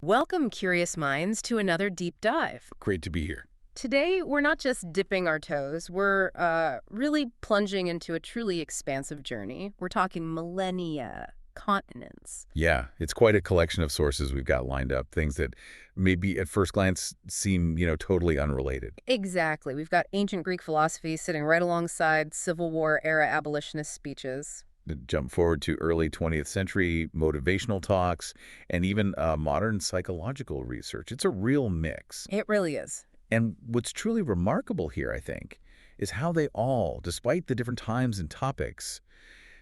Welcome, curious minds, to another deep dive. Great to be here. Today, we're not just dipping our toes, we're really plunging into a truly expansive journey. We're talking millennia, continents. Yeah, it's quite a collection of sources we've got lined up, things that maybe at first glance seem, totally unrelated. Exactly. We've got ancient Greek philosophy sitting right alongside Civil War era abolitionist speeches. Jump forward to early 20th century motivational talks and even modern psychological research. It's a real mix. It really is. And what's truly remarkable here, I think, is how they all, despite the different times and topics,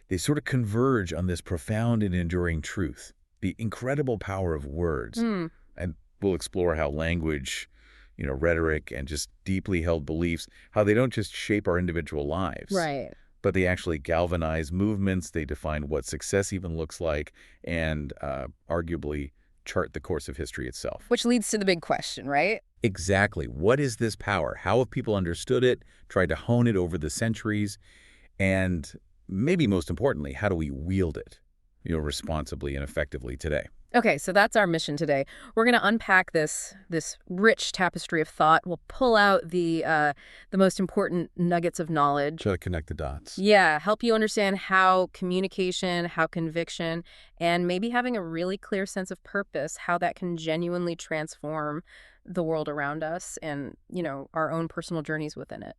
they sort of converge on this profound and enduring truth, the incredible power of words. And we'll explore how language, rhetoric, and just deeply held beliefs, how they don't just shape our individual lives. Right. But they actually galvanize movements, they define what success even looks like, and arguably chart the course of history itself. Which leads to the big question, right? Exactly. What is this power? How have people understood it, tried to hone it over the centuries? And maybe most importantly, how do we wield it, responsibly and effectively today? Okay, so that's our mission today. We're going to unpack this rich tapestry of thought. We'll pull out the most important nuggets of knowledge. Try to connect the dots. Yeah, help you understand how communication, how conviction, and maybe having a really clear sense of purpose, how that can genuinely transform the world around us and, our own personal journeys within it.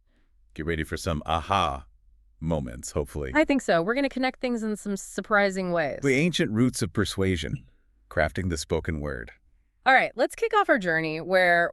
Get ready for some aha moments, hopefully. I think so. We're going to connect things in some surprising ways. The ancient roots of persuasion, crafting the spoken word. All right, let's kick off our journey where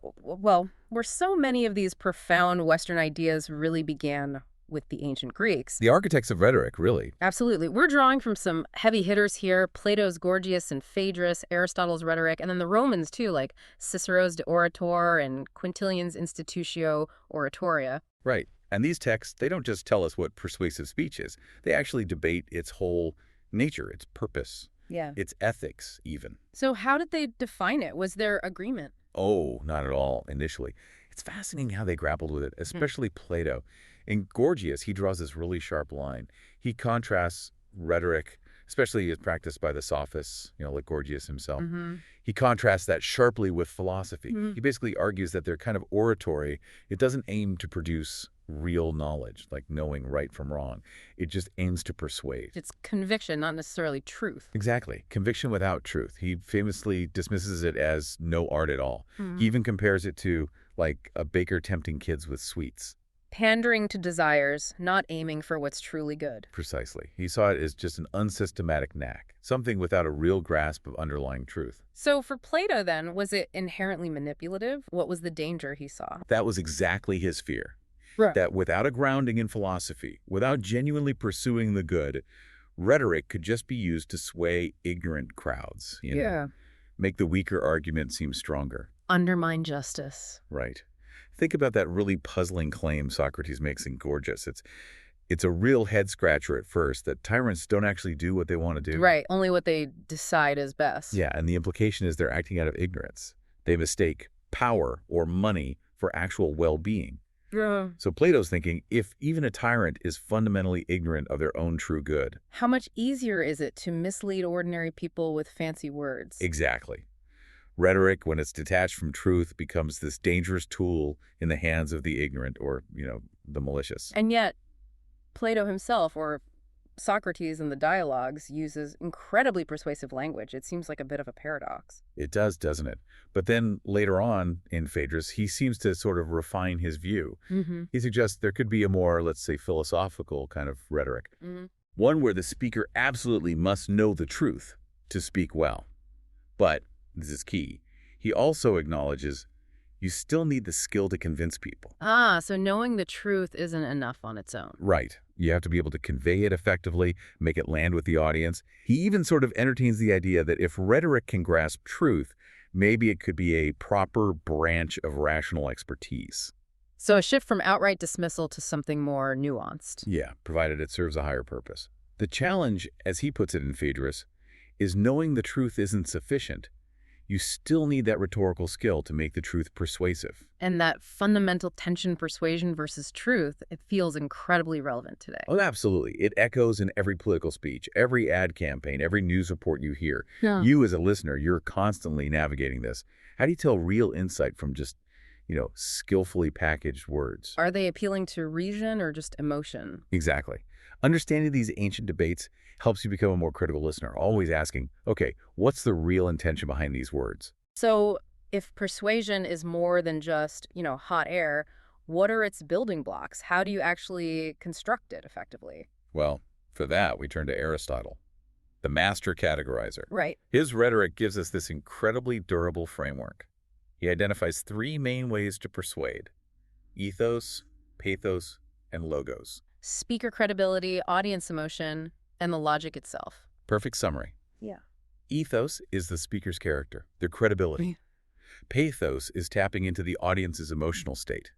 so many of these profound Western ideas really began with the ancient Greeks. The architects of rhetoric, really. Absolutely. We're drawing from some heavy hitters here, Plato's Gorgias and Phaedrus, Aristotle's Rhetoric, and then the Romans, too, like Cicero's De Orator and Quintilian's Institutio Oratoria. Right. And these texts, they don't just tell us what persuasive speech is. They actually debate its whole nature, its purpose, its ethics, even. So how did they define it? Was there agreement? Oh, not at all, initially. It's fascinating how they grappled with it, especially Plato. In Gorgias, he draws this really sharp line. He contrasts rhetoric, especially as practiced by the sophists, like Gorgias himself. He contrasts that sharply with philosophy. He basically argues that they're kind of oratory. It doesn't aim to produce real knowledge, like knowing right from wrong. It just aims to persuade. It's conviction, not necessarily truth. Exactly. Conviction without truth. He famously dismisses it as no art at all. He even compares it to like a baker tempting kids with sweets. Pandering to desires, not aiming for what's truly good. Precisely. He saw it as just an unsystematic knack, something without a real grasp of underlying truth. So for Plato, then, was it inherently manipulative? What was the danger he saw? That was exactly his fear. Right. That without a grounding in philosophy, without genuinely pursuing the good, rhetoric could just be used to sway ignorant crowds. Make the weaker argument seem stronger. Undermine justice. Right. Think about that really puzzling claim Socrates makes in Gorgias. It's a real head-scratcher at first that tyrants don't actually do what they want to do. Right, only what they decide is best. Yeah, and the implication is they're acting out of ignorance. They mistake power or money for actual well-being. So Plato's thinking, if even a tyrant is fundamentally ignorant of their own true good. How much easier is it to mislead ordinary people with fancy words? Exactly. Rhetoric, when it's detached from truth, becomes this dangerous tool in the hands of the ignorant or, the malicious. And yet, Plato himself, or Socrates in the dialogues, uses incredibly persuasive language. It seems like a bit of a paradox. It does, doesn't it? But then later on in Phaedrus, he seems to sort of refine his view. He suggests there could be a more, let's say, philosophical kind of rhetoric. One where the speaker absolutely must know the truth to speak well. But, this is key, he also acknowledges you still need the skill to convince people. So knowing the truth isn't enough on its own. Right. You have to be able to convey it effectively, make it land with the audience. He even sort of entertains the idea that if rhetoric can grasp truth, maybe it could be a proper branch of rational expertise. So a shift from outright dismissal to something more nuanced. Yeah, provided it serves a higher purpose. The challenge, as he puts it in Phaedrus, is knowing the truth isn't sufficient. you still need that rhetorical skill to make the truth persuasive. And that fundamental tension, persuasion versus truth, it feels incredibly relevant today. Oh, absolutely. It echoes in every political speech, every ad campaign, every news report you hear. Yeah. You, as a listener, you're constantly navigating this. How do you tell real insight from just, skillfully packaged words? Are they appealing to reason or just emotion? Exactly. Understanding these ancient debates helps you become a more critical listener, always asking, okay, what's the real intention behind these words? So, if persuasion is more than just, hot air, what are its building blocks? How do you actually construct it effectively? Well, for that, we turn to Aristotle, the master categorizer. Right. His rhetoric gives us this incredibly durable framework. He identifies three main ways to persuade: ethos, pathos, and logos. Speaker credibility, audience emotion, and the logic itself. Perfect summary. Yeah. Ethos is the speaker's character, their credibility. Mm. Pathos is tapping into the audience's emotional state.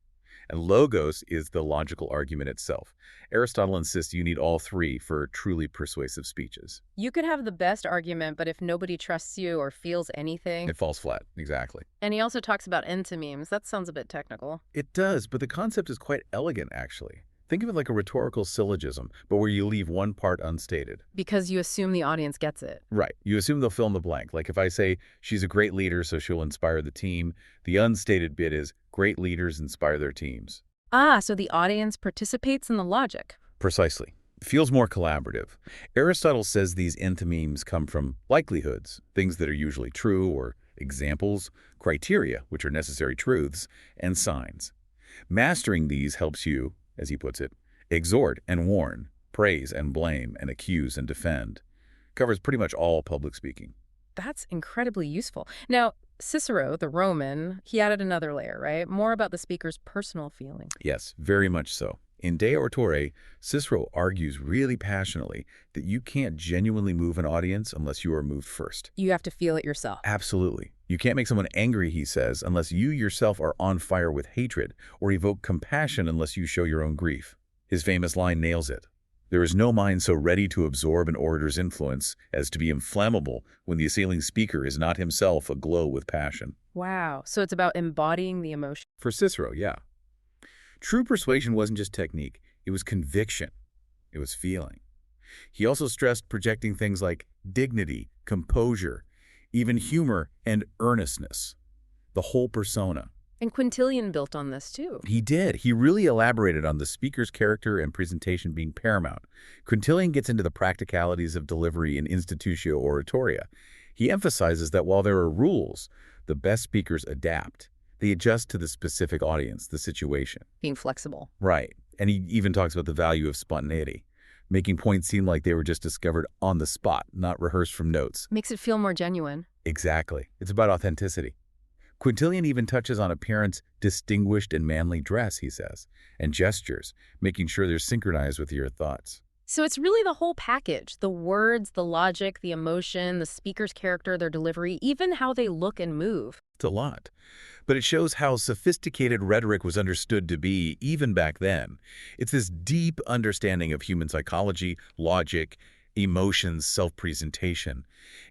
And logos is the logical argument itself. Aristotle insists you need all three for truly persuasive speeches. You could have the best argument, but if nobody trusts you or feels anything. It falls flat, exactly. And he also talks about entomemes. That sounds a bit technical. It does, but the concept is quite elegant, actually. Think of it like a rhetorical syllogism, but where you leave one part unstated. Because you assume the audience gets it. Right. You assume they'll fill in the blank. Like if I say, she's a great leader, so she'll inspire the team, the unstated bit is, great leaders inspire their teams. Ah, so the audience participates in the logic. Precisely. Feels more collaborative. Aristotle says these enthymemes come from likelihoods, things that are usually true, or examples, criteria, which are necessary truths, and signs. Mastering these helps you, as he puts it, exhort and warn, praise and blame, and accuse and defend. Covers pretty much all public speaking. That's incredibly useful. Now, Cicero, the Roman, he added another layer, right? More about the speaker's personal feeling. Yes, very much so. In De Oratore, Cicero argues really passionately that you can't genuinely move an audience unless you are moved first. You have to feel it yourself. Absolutely. You can't make someone angry, he says, unless you yourself are on fire with hatred, or evoke compassion unless you show your own grief. His famous line nails it. There is no mind so ready to absorb an orator's influence as to be inflammable when the assailing speaker is not himself aglow with passion. Wow. So it's about embodying the emotion. For Cicero, yeah. True persuasion wasn't just technique, it was conviction. It was feeling. He also stressed projecting things like dignity, composure, even humor and earnestness. The whole persona. And Quintilian built on this too. He did. He really elaborated on the speaker's character and presentation being paramount. Quintilian gets into the practicalities of delivery in Institutio Oratoria. He emphasizes that while there are rules, the best speakers adapt. They adjust to the specific audience, the situation. Being flexible. Right. And he even talks about the value of spontaneity, making points seem like they were just discovered on the spot, not rehearsed from notes. Makes it feel more genuine. Exactly. It's about authenticity. Quintilian even touches on appearance, distinguished and manly dress, he says, and gestures, making sure they're synchronized with your thoughts. So it's really the whole package. The words, the logic, the emotion, the speaker's character, their delivery, even how they look and move. It's a lot. But it shows how sophisticated rhetoric was understood to be even back then. It's this deep understanding of human psychology, logic, emotions, self-presentation.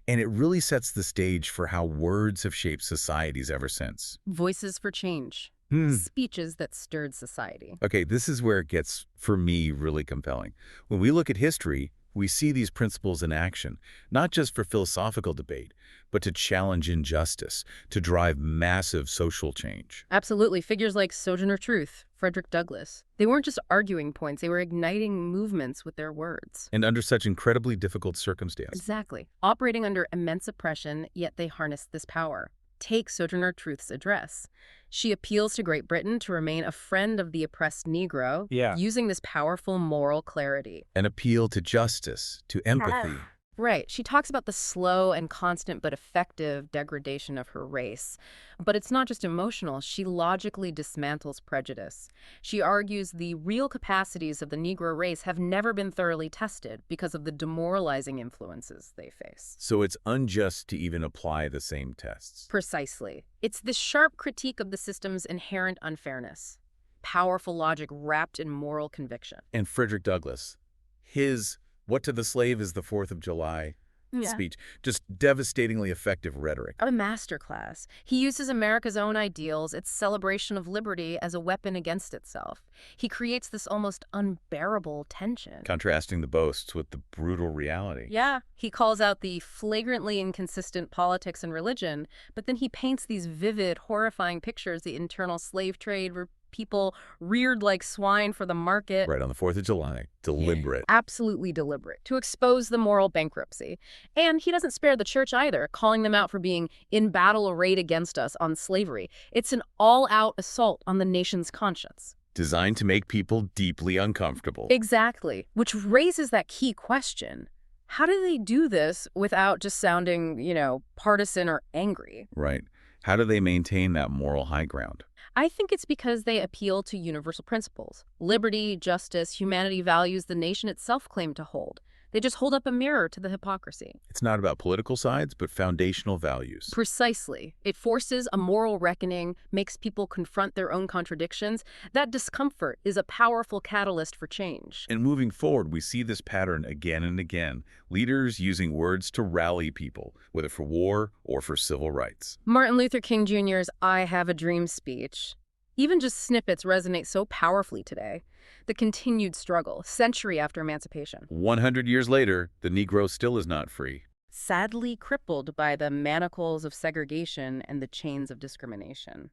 And it really sets the stage for how words have shaped societies ever since. Voices for change. Hmm. Speeches that stirred society. Okay, this is where it gets, for me, really compelling. When we look at history, we see these principles in action, not just for philosophical debate, but to challenge injustice, to drive massive social change. Absolutely. Figures like Sojourner Truth, Frederick Douglass. They weren't just arguing points, they were igniting movements with their words. And under such incredibly difficult circumstances. Exactly. Operating under immense oppression, yet they harnessed this power. Take Sojourner Truth's address. She appeals to Great Britain to remain a friend of the oppressed Negro, using this powerful moral clarity. An appeal to justice, to empathy. Right. She talks about the slow and constant but effective degradation of her race. But it's not just emotional. She logically dismantles prejudice. She argues the real capacities of the Negro race have never been thoroughly tested because of the demoralizing influences they face. So it's unjust to even apply the same tests. Precisely. It's this sharp critique of the system's inherent unfairness. Powerful logic wrapped in moral conviction. And Frederick Douglass, his "What to the slave is the 4th of July" Yeah. speech. Just devastatingly effective rhetoric. A masterclass. He uses America's own ideals, its celebration of liberty, as a weapon against itself. He creates this almost unbearable tension. Contrasting the boasts with the brutal reality. Yeah, he calls out the flagrantly inconsistent politics and religion, but then he paints these vivid, horrifying pictures, the internal slave trade, where people reared like swine for the market. Right on the 4th of July. Deliberate. Absolutely deliberate, to expose the moral bankruptcy. And he doesn't spare the church either, calling them out for being in battle arrayed against us on slavery. It's an all-out assault on the nation's conscience. Designed to make people deeply uncomfortable. Exactly, which raises that key question. How do they do this without just sounding, partisan or angry? Right. How do they maintain that moral high ground? I think it's because they appeal to universal principles. Liberty, justice, humanity, values the nation itself claimed to hold. They just hold up a mirror to the hypocrisy. It's not about political sides, but foundational values. Precisely. It forces a moral reckoning, makes people confront their own contradictions. That discomfort is a powerful catalyst for change. And moving forward, we see this pattern again and again. Leaders using words to rally people, whether for war or for civil rights. Martin Luther King Jr.'s I Have a Dream speech. Even just snippets resonate so powerfully today. The continued struggle, century after emancipation. 100 years later, the Negro still is not free. Sadly crippled by the manacles of segregation and the chains of discrimination.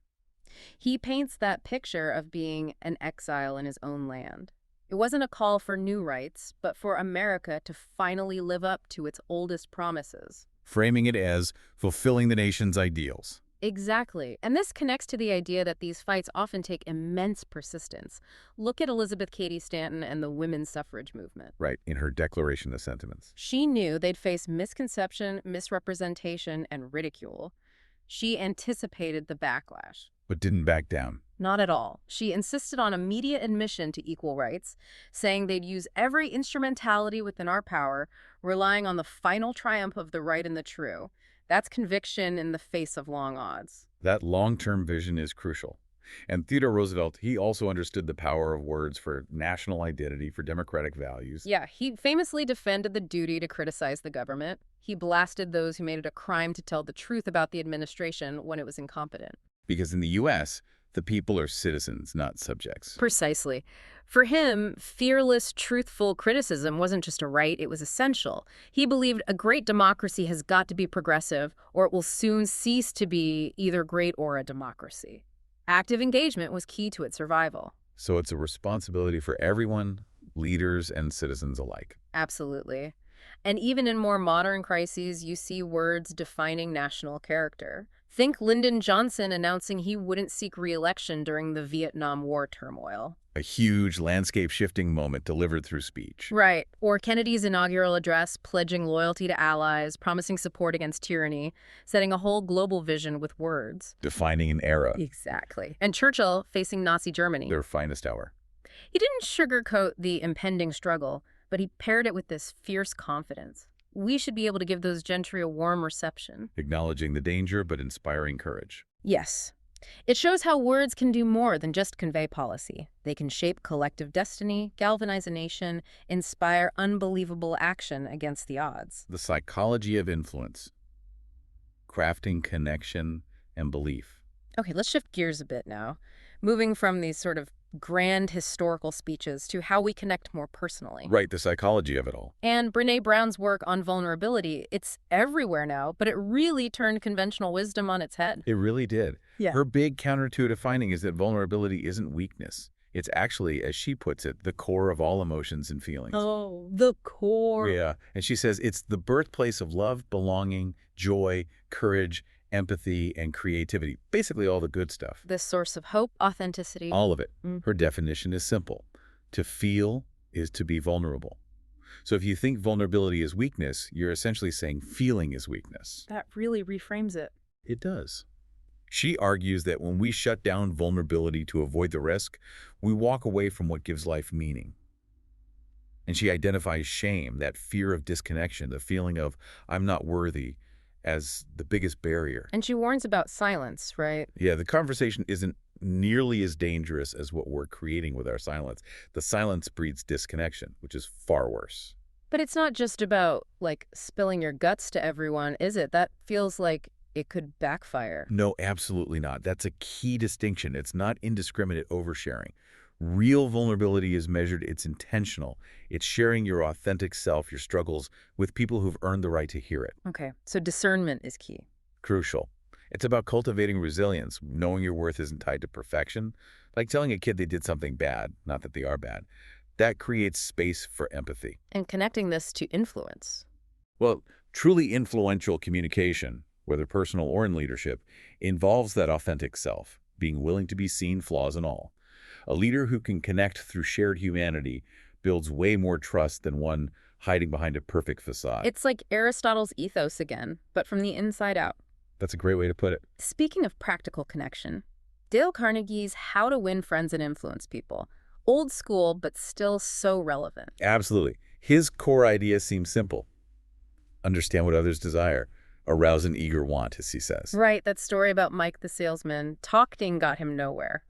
He paints that picture of being an exile in his own land. It wasn't a call for new rights, but for America to finally live up to its oldest promises. Framing it as fulfilling the nation's ideals. Exactly. And this connects to the idea that these fights often take immense persistence. Look at Elizabeth Cady Stanton and the women's suffrage movement. Right, in her Declaration of Sentiments. She knew they'd face misconception, misrepresentation, and ridicule. She anticipated the backlash. But didn't back down. Not at all. She insisted on immediate admission to equal rights, saying they'd use every instrumentality within our power, relying on the final triumph of the right and the true. That's conviction in the face of long odds. That long-term vision is crucial. And Theodore Roosevelt, he also understood the power of words for national identity, for democratic values. Yeah, he famously defended the duty to criticize the government. He blasted those who made it a crime to tell the truth about the administration when it was incompetent. Because in the U.S., the people are citizens, not subjects. Precisely. For him, fearless, truthful criticism wasn't just a right, it was essential. He believed a great democracy has got to be progressive, or it will soon cease to be either great or a democracy. Active engagement was key to its survival. So it's a responsibility for everyone, leaders and citizens alike. Absolutely. And even in more modern crises, you see words defining national character. Think Lyndon Johnson announcing he wouldn't seek re-election during the Vietnam War turmoil. A huge landscape-shifting moment delivered through speech. Right. Or Kennedy's inaugural address pledging loyalty to allies, promising support against tyranny, setting a whole global vision with words. Defining an era. Exactly. And Churchill facing Nazi Germany. Their finest hour. He didn't sugarcoat the impending struggle, but he paired it with this fierce confidence. We should be able to give those gentry a warm reception. Acknowledging the danger, but inspiring courage. Yes. It shows how words can do more than just convey policy. They can shape collective destiny, galvanize a nation, inspire unbelievable action against the odds. The psychology of influence. Crafting connection and belief. Okay, let's shift gears a bit now. Moving from these sort of grand historical speeches to how we connect more personally. Right, the psychology of it all. And Brene Brown's work on vulnerability, it's everywhere now, but it really turned conventional wisdom on its head. It really did. Yeah. Her big counterintuitive finding is that vulnerability isn't weakness. It's actually, as she puts it, the core of all emotions and feelings. Oh, the core. Yeah, and she says it's the birthplace of love, belonging, joy, courage, empathy, and creativity. Basically all the good stuff. The source of hope, authenticity. All of it. Mm. Her definition is simple. To feel is to be vulnerable. So if you think vulnerability is weakness, you're essentially saying feeling is weakness. That really reframes it. It does. She argues that when we shut down vulnerability to avoid the risk, we walk away from what gives life meaning. And she identifies shame, that fear of disconnection, the feeling of I'm not worthy, as the biggest barrier. And she warns about silence, right? Yeah, the conversation isn't nearly as dangerous as what we're creating with our silence. The silence breeds disconnection, which is far worse. But it's not just about, like, spilling your guts to everyone, is it? That feels like it could backfire. No, absolutely not. That's a key distinction. It's not indiscriminate oversharing. Real vulnerability is measured, it's intentional. It's sharing your authentic self, your struggles, with people who've earned the right to hear it. Okay, so discernment is key. Crucial. It's about cultivating resilience, knowing your worth isn't tied to perfection. Like telling a kid they did something bad, not that they are bad. That creates space for empathy. And connecting this to influence. Well, truly influential communication, whether personal or in leadership, involves that authentic self, being willing to be seen, flaws and all. A leader who can connect through shared humanity builds way more trust than one hiding behind a perfect facade. It's like Aristotle's ethos again, but from the inside out. That's a great way to put it. Speaking of practical connection, Dale Carnegie's How to Win Friends and Influence People. Old school, but still so relevant. Absolutely. His core idea seems simple. Understand what others desire. Arouse an eager want, as he says. Right, that story about Mike the salesman. Talking got him nowhere.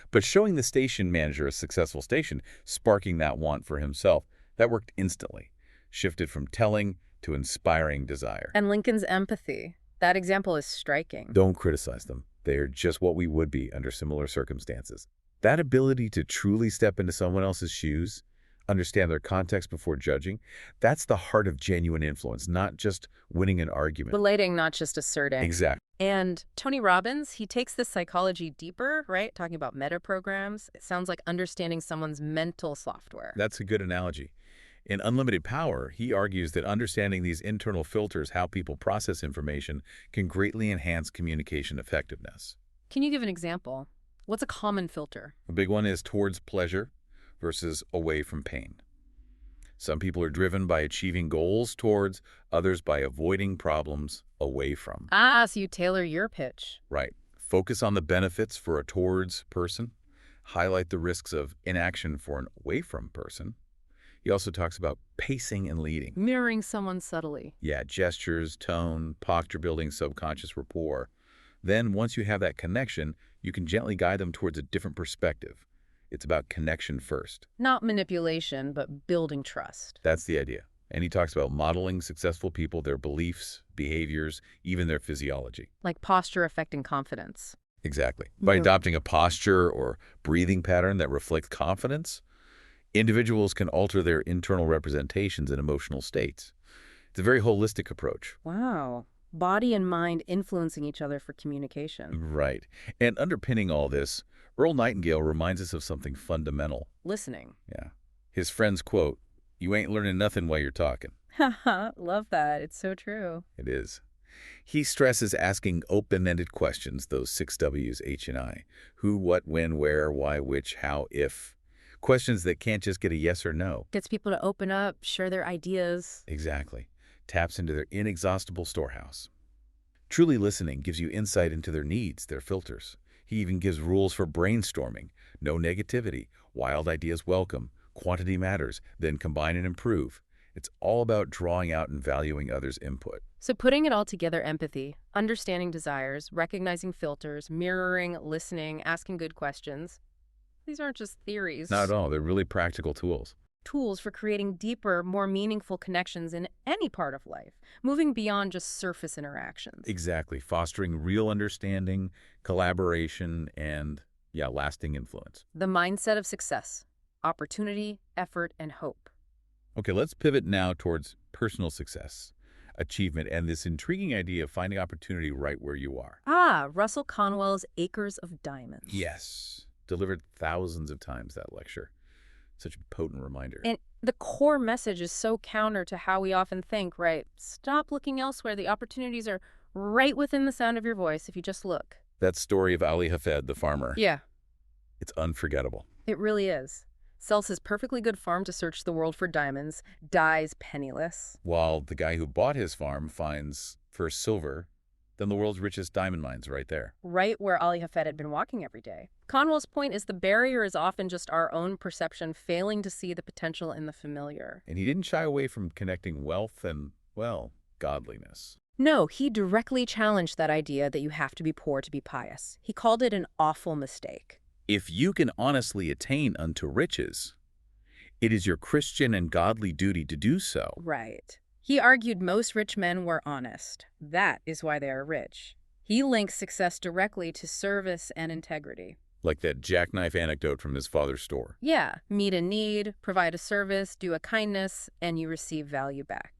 But showing the station manager a successful station, sparking that want for himself, that worked instantly. Shifted from telling to inspiring desire. And Lincoln's empathy. That example is striking. Don't criticize them. They are just what we would be under similar circumstances. That ability to truly step into someone else's shoes, understand their context before judging, that's the heart of genuine influence, not just winning an argument. Relating, not just asserting. Exactly. And Tony Robbins, he takes this psychology deeper, right? Talking about meta programs. It sounds like understanding someone's mental software. That's a good analogy. In Unlimited Power, he argues that understanding these internal filters, how people process information, can greatly enhance communication effectiveness. Can you give an example? What's a common filter? A big one is towards pleasure versus away from pain. Some people are driven by achieving goals towards, others by avoiding problems away from. Ah, so you tailor your pitch. Right. Focus on the benefits for a towards person. Highlight the risks of inaction for an away from person. He also talks about pacing and leading. Mirroring someone subtly. Yeah, gestures, tone, posture building subconscious rapport. Then once you have that connection, you can gently guide them towards a different perspective. It's about connection first. Not manipulation, but building trust. That's the idea. And he talks about modeling successful people, their beliefs, behaviors, even their physiology. Like posture affecting confidence. Exactly. By Yeah. adopting a posture or breathing pattern that reflects confidence, individuals can alter their internal representations and emotional states. It's a very holistic approach. Wow. Body and mind influencing each other for communication. Right. And underpinning all this, Earl Nightingale reminds us of something fundamental. Listening. Yeah. His friends quote, "You ain't learning nothing while you're talking." Haha, love that. It's so true. It is. He stresses asking open-ended questions, those 6 W's, H and I. Who, what, when, where, why, which, how, if. Questions that can't just get a yes or no. Gets people to open up, share their ideas. Exactly. Taps into their inexhaustible storehouse. Truly listening gives you insight into their needs, their filters. He even gives rules for brainstorming. No negativity. Wild ideas welcome. Quantity matters. Then combine and improve. It's all about drawing out and valuing others' input. So putting it all together, empathy, understanding desires, recognizing filters, mirroring, listening, asking good questions. These aren't just theories. Not at all. They're really practical tools. Tools for creating deeper, more meaningful connections in any part of life, moving beyond just surface interactions. Exactly. Fostering real understanding, collaboration, and, lasting influence. The mindset of success, opportunity, effort, and hope. Okay, let's pivot now towards personal success, achievement, and this intriguing idea of finding opportunity right where you are. Ah, Russell Conwell's Acres of Diamonds. Yes. Delivered thousands of times, that lecture. Such a potent reminder. And the core message is so counter to how we often think, right? Stop looking elsewhere. The opportunities are right within the sound of your voice if you just look. That story of Ali Hafed, the farmer, Yeah, it's unforgettable. it really is. Sells his perfectly good farm to search the world for diamonds, dies penniless. While the guy who bought his farm finds first silver, then the world's richest diamond mines right there. Right where Ali Hafed had been walking every day. Conwell's point is the barrier is often just our own perception failing to see the potential in the familiar. And he didn't shy away from connecting wealth and, godliness. No, he directly challenged that idea that you have to be poor to be pious. He called it an awful mistake. If you can honestly attain unto riches, It is your Christian and godly duty to do so. Right. He argued most rich men were honest. That is why they are rich. He links success directly to service and integrity. Like that jackknife anecdote from his father's store. Yeah, meet a need, provide a service, do a kindness, and you receive value back.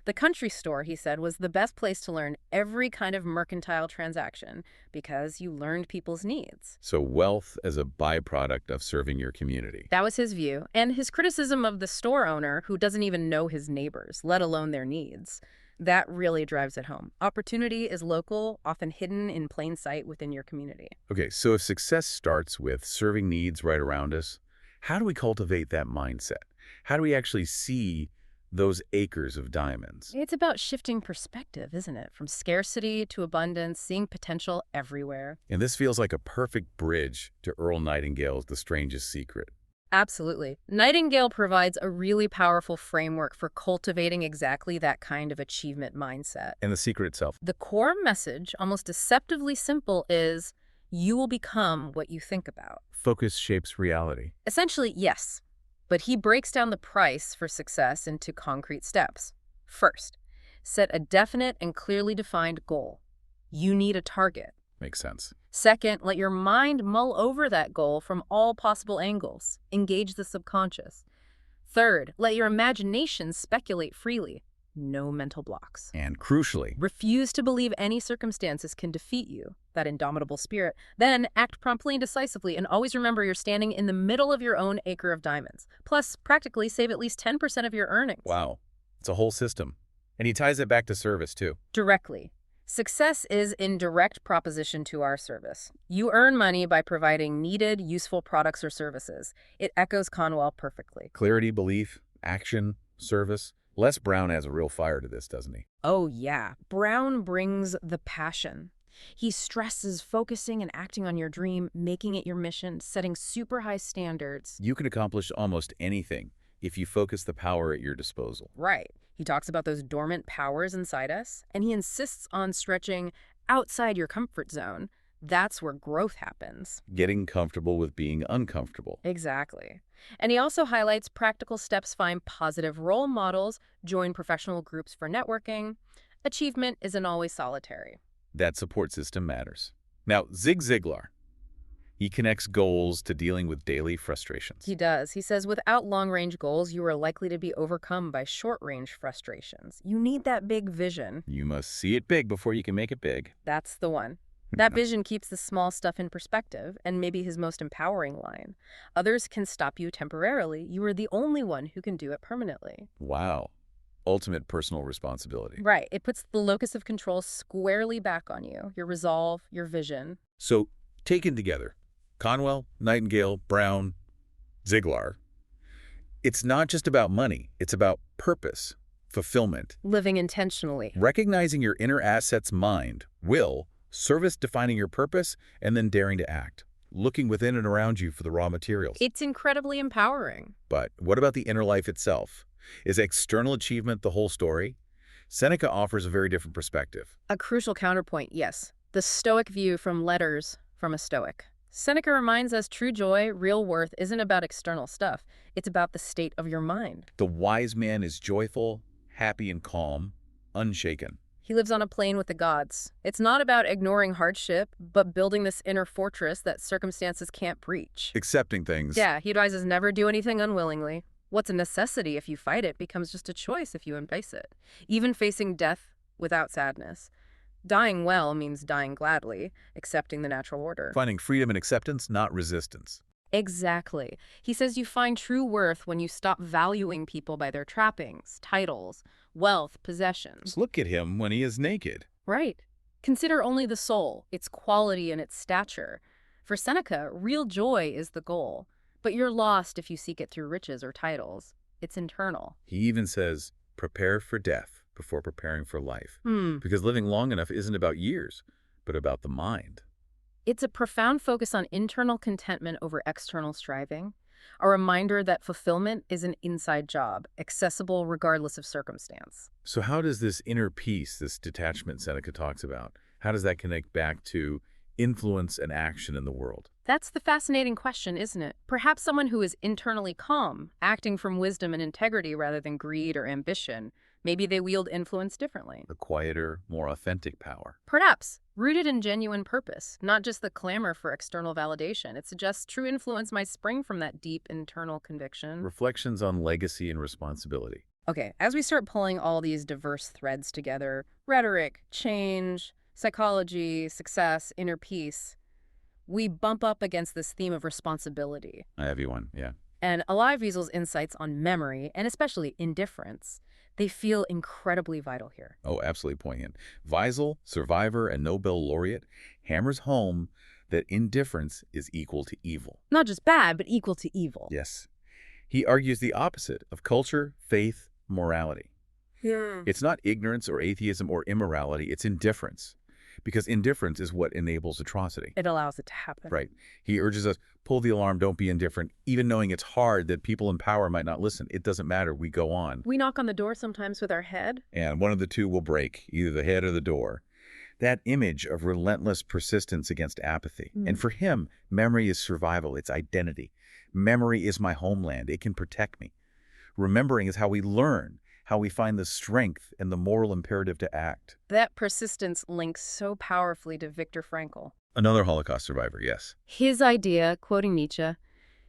The country store, he said, was the best place to learn every kind of mercantile transaction because you learned people's needs. So wealth as a byproduct of serving your community. That was his view, and his criticism of the store owner who doesn't even know his neighbors, let alone their needs. That really drives it home. Opportunity is local, often hidden in plain sight within your community. Okay, so if success starts with serving needs right around us, how do we cultivate that mindset? How do we actually see those acres of diamonds? It's about shifting perspective, isn't it? From scarcity to abundance, seeing potential everywhere. And this feels like a perfect bridge to Earl Nightingale's The Strangest Secret. Absolutely. Nightingale provides a really powerful framework for cultivating exactly that kind of achievement mindset. And the secret itself. The core message, almost deceptively simple, is you will become what you think about. Focus shapes reality. Essentially, yes. But he breaks down the price for success into concrete steps. First, set a definite and clearly defined goal. You need a target. Makes sense. Second, let your mind mull over that goal from all possible angles. Engage the subconscious. Third, let your imagination speculate freely. No mental blocks. And crucially, Refuse to believe any circumstances can defeat you, that indomitable spirit. Then act promptly and decisively, and always remember you're standing in the middle of your own acre of diamonds. Plus, practically save at least 10% of your earnings. wow, it's a whole system. And he ties it back to service, too. Directly. Success is in direct proposition to our service. You earn money by providing needed, useful products or services. It echoes Conwell perfectly. Clarity, belief, action, service. Les Brown has a real fire to this, doesn't he? Oh, yeah. Brown brings the passion. He stresses focusing and acting on your dream, making it your mission, setting super high standards. You can accomplish almost anything if you focus the power at your disposal. Right. He talks about those dormant powers inside us, and he insists on stretching outside your comfort zone. That's where growth happens. Getting comfortable with being uncomfortable. Exactly. And he also highlights practical steps, find positive role models, join professional groups for networking. Achievement isn't always solitary. That support system matters. Now, Zig Ziglar. He connects goals to dealing with daily frustrations. He does. He says without long-range goals, you are likely to be overcome by short-range frustrations. You need that big vision. You must see it big before you can make it big. That's the one. That vision keeps the small stuff in perspective, and maybe his most empowering line. Others can stop you temporarily. You are the only one who can do it permanently. Wow. Ultimate personal responsibility. Right. It puts the locus of control squarely back on you, your resolve, your vision. So, taken together, Conwell, Nightingale, Brown, Ziglar, it's not just about money. It's about purpose, fulfillment, Living intentionally. recognizing your inner asset's mind, will, service defining your purpose, and then daring to act, looking within and around you for the raw materials. It's incredibly empowering. But what about the inner life itself? Is external achievement the whole story? Seneca offers a very different perspective. A crucial counterpoint, yes. The Stoic view from Letters from a Stoic. Seneca reminds us true joy, real worth, isn't about external stuff. It's about the state of your mind. The wise man is joyful, happy and calm, unshaken. He lives on a plane with the gods. It's not about ignoring hardship, but building this inner fortress that circumstances can't breach. Accepting things. Yeah, he advises never do anything unwillingly. What's a necessity if you fight it becomes just a choice if you embrace it. Even facing death without sadness. Dying well means dying gladly, accepting the natural order. Finding freedom and acceptance, not resistance. Exactly. He says you find true worth when you stop valuing people by their trappings, titles, wealth, possessions. Just look at him when he is naked. Right. Consider only the soul, its quality and its stature. For Seneca, real joy is the goal, but you're lost if you seek it through riches or titles. It's internal. He even says, prepare for death before preparing for life. Hmm. Because living long enough isn't about years, but about the mind. It's a profound focus on internal contentment over external striving, a reminder that fulfillment is an inside job, accessible regardless of circumstance. So how does this inner peace, this detachment Seneca talks about, how does that connect back to influence, and action in the world. That's the fascinating question, isn't it? Perhaps someone who is internally calm, acting from wisdom and integrity rather than greed or ambition. Maybe they wield influence differently. The quieter, more authentic power. Perhaps rooted in genuine purpose, not just the clamor for external validation. It suggests true influence might spring from that deep internal conviction. Reflections on legacy and responsibility. Okay, as we start pulling all these diverse threads together, rhetoric, change, psychology, success, inner peace, we bump up against this theme of responsibility. A heavy one, yeah. And Alive Wiesel's insights on memory, and especially indifference, they feel incredibly vital here. Oh, absolutely poignant. Wiesel, survivor and Nobel laureate, hammers home that indifference is equal to evil. Not just bad, but equal to evil. Yes. He argues the opposite of culture, faith, morality. Yeah. It's not ignorance or atheism or immorality, it's indifference. Because indifference is what enables atrocity. It allows it to happen. Right. He urges us, pull the alarm, don't be indifferent, even knowing it's hard that people in power might not listen. It doesn't matter, we go on. We knock on the door sometimes with our head. And one of the two will break, either the head or the door. That image of relentless persistence against apathy. And for him, memory is survival, it's identity. Memory is my homeland, it can protect me. Remembering is how we learn, how we find the strength and the moral imperative to act. That persistence links so powerfully to Viktor Frankl. Another Holocaust survivor, yes. His idea, quoting Nietzsche,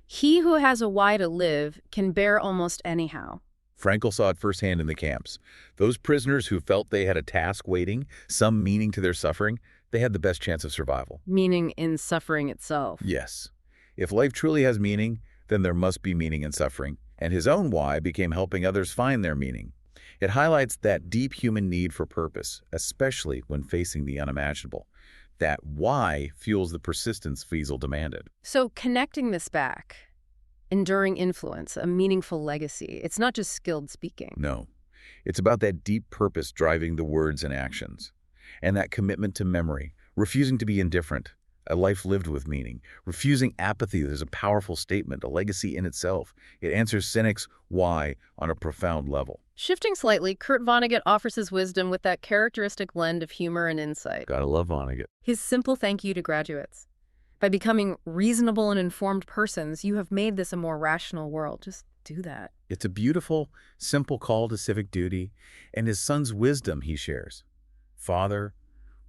"He who has a why to live can bear almost anyhow." Frankl saw it firsthand in the camps. Those prisoners who felt they had a task waiting, some meaning to their suffering, they had the best chance of survival. Meaning in suffering itself. Yes. If life truly has meaning, then there must be meaning in suffering. And his own why became helping others find their meaning. It highlights that deep human need for purpose, especially when facing the unimaginable. That why fuels the persistence Wiesel demanded. So connecting this back, enduring influence, a meaningful legacy, it's not just skilled speaking. No. It's about that deep purpose driving the words and actions. And that commitment to memory, refusing to be indifferent, a life lived with meaning. Refusing apathy, there's a powerful statement, a legacy in itself. It answers cynics' why on a profound level. Shifting slightly, Kurt Vonnegut offers his wisdom with that characteristic blend of humor and insight. Gotta love Vonnegut. His simple thank you to graduates. By becoming reasonable and informed persons, you have made this a more rational world. Just do that. It's a beautiful, simple call to civic duty, and his son's wisdom he shares. Father,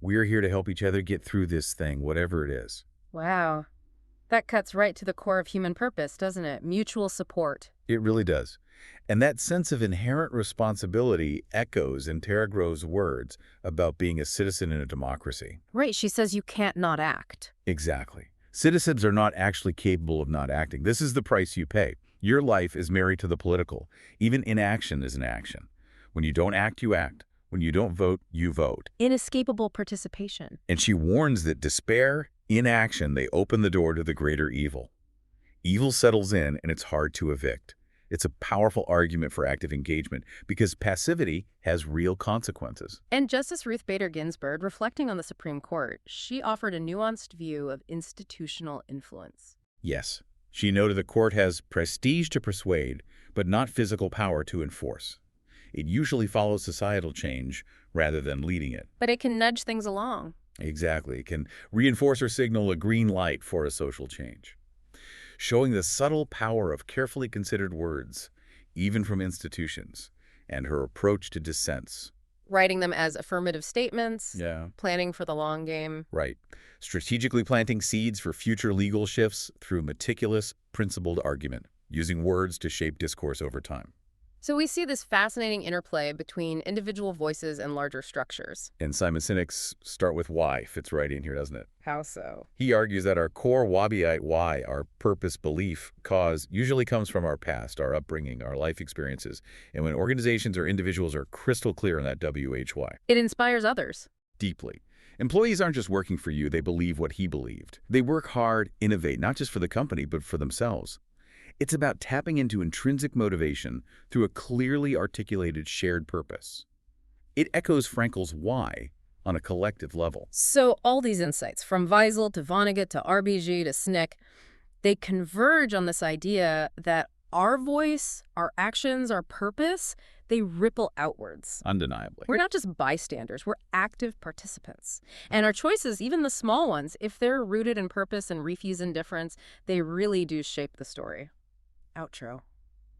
we're here to help each other get through this thing, whatever it is. Wow. That cuts right to the core of human purpose, doesn't it? Mutual support. It really does. And that sense of inherent responsibility echoes in Tara Grove's words about being a citizen in a democracy. Right, she says you can't not act. Exactly. Citizens are not actually capable of not acting. This is the price you pay. Your life is married to the political. Even inaction is an action. When you don't act, you act. When you don't vote, you vote. Inescapable participation. And she warns that despair, inaction, they open the door to the greater evil. Evil settles in and it's hard to evict. It's a powerful argument for active engagement because passivity has real consequences. And Justice Ruth Bader Ginsburg, reflecting on the Supreme Court, she offered a nuanced view of institutional influence. Yes, she noted the court has prestige to persuade, but not physical power to enforce. It usually follows societal change rather than leading it. But it can nudge things along. Exactly. It can reinforce or signal a green light for a social change. Showing the subtle power of carefully considered words, even from institutions, and her approach to dissents. Writing them as affirmative statements. Yeah. Planning for the long game. Right. Strategically planting seeds for future legal shifts through meticulous, principled argument, using words to shape discourse over time. So we see this fascinating interplay between individual voices and larger structures. And Simon Sinek's start with why fits right in here, doesn't it? How so? He argues that our core Wabiite why, our purpose, belief, cause, usually comes from our past, our upbringing, our life experiences. And when organizations or individuals are crystal clear on that WHY. It inspires others. Deeply. Employees aren't just working for you, they believe what he believed. They work hard, innovate, not just for the company, but for themselves. It's about tapping into intrinsic motivation through a clearly articulated shared purpose. It echoes Frankl's why on a collective level. So all these insights, from Wiesel to Vonnegut to RBG to Sinek, they converge on this idea that our voice, our actions, our purpose, they ripple outwards. Undeniably. We're not just bystanders, we're active participants. And our choices, even the small ones, if they're rooted in purpose and refuse indifference, they really do shape the story. Outro.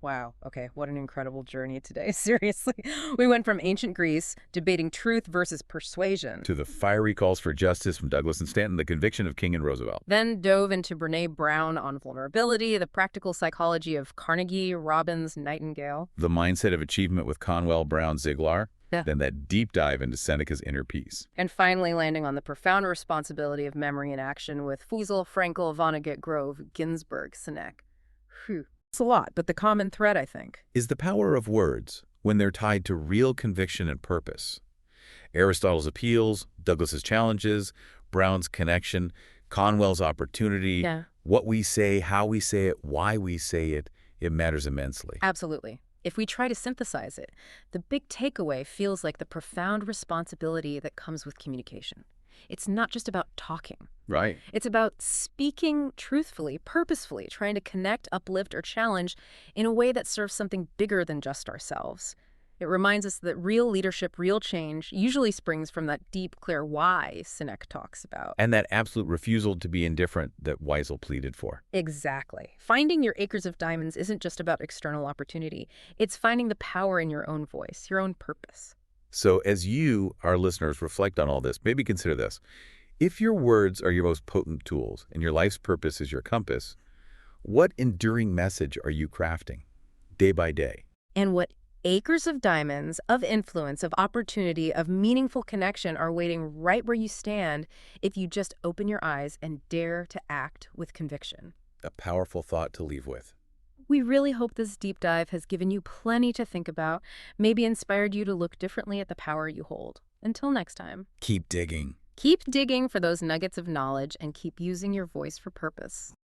Wow. Okay. What an incredible journey today. Seriously. We went from ancient Greece, debating truth versus persuasion, To the fiery calls for justice from Douglas and Stanton, the conviction of King and Roosevelt. then dove into Brene Brown on vulnerability, the practical psychology of Carnegie, Robbins, Nightingale. The mindset of achievement with Conwell, Brown, Ziglar. Yeah. Then that deep dive into Seneca's inner peace. And finally landing on the profound responsibility of memory and action with Fusel, Frankl, Vonnegut, Grove, Ginsberg, Sinek. Whew. It's a lot, but the common thread, I think. Is the power of words when they're tied to real conviction and purpose. Aristotle's appeals, Douglas's challenges, Brown's connection, Conwell's opportunity, Yeah. what we say, how we say it, why we say it, it matters immensely. Absolutely. If we try to synthesize it, the big takeaway feels like the profound responsibility that comes with communication. It's not just about talking. Right. It's about speaking truthfully, purposefully, trying to connect, uplift, or challenge in a way that serves something bigger than just ourselves. It reminds us that real leadership, real change, usually springs from that deep, clear why Sinek talks about. And that absolute refusal to be indifferent that Weisel pleaded for. Exactly. Finding your acres of diamonds isn't just about external opportunity. It's finding the power in your own voice, your own purpose. So as you, our listeners, reflect on all this, maybe consider this. If your words are your most potent tools and your life's purpose is your compass, what enduring message are you crafting day by day? And what acres of diamonds, of influence, of opportunity, of meaningful connection are waiting right where you stand if you just open your eyes and dare to act with conviction. A powerful thought to leave with. We really hope this deep dive has given you plenty to think about, maybe inspired you to look differently at the power you hold. Until next time, Keep digging. keep digging for those nuggets of knowledge and keep using your voice for purpose.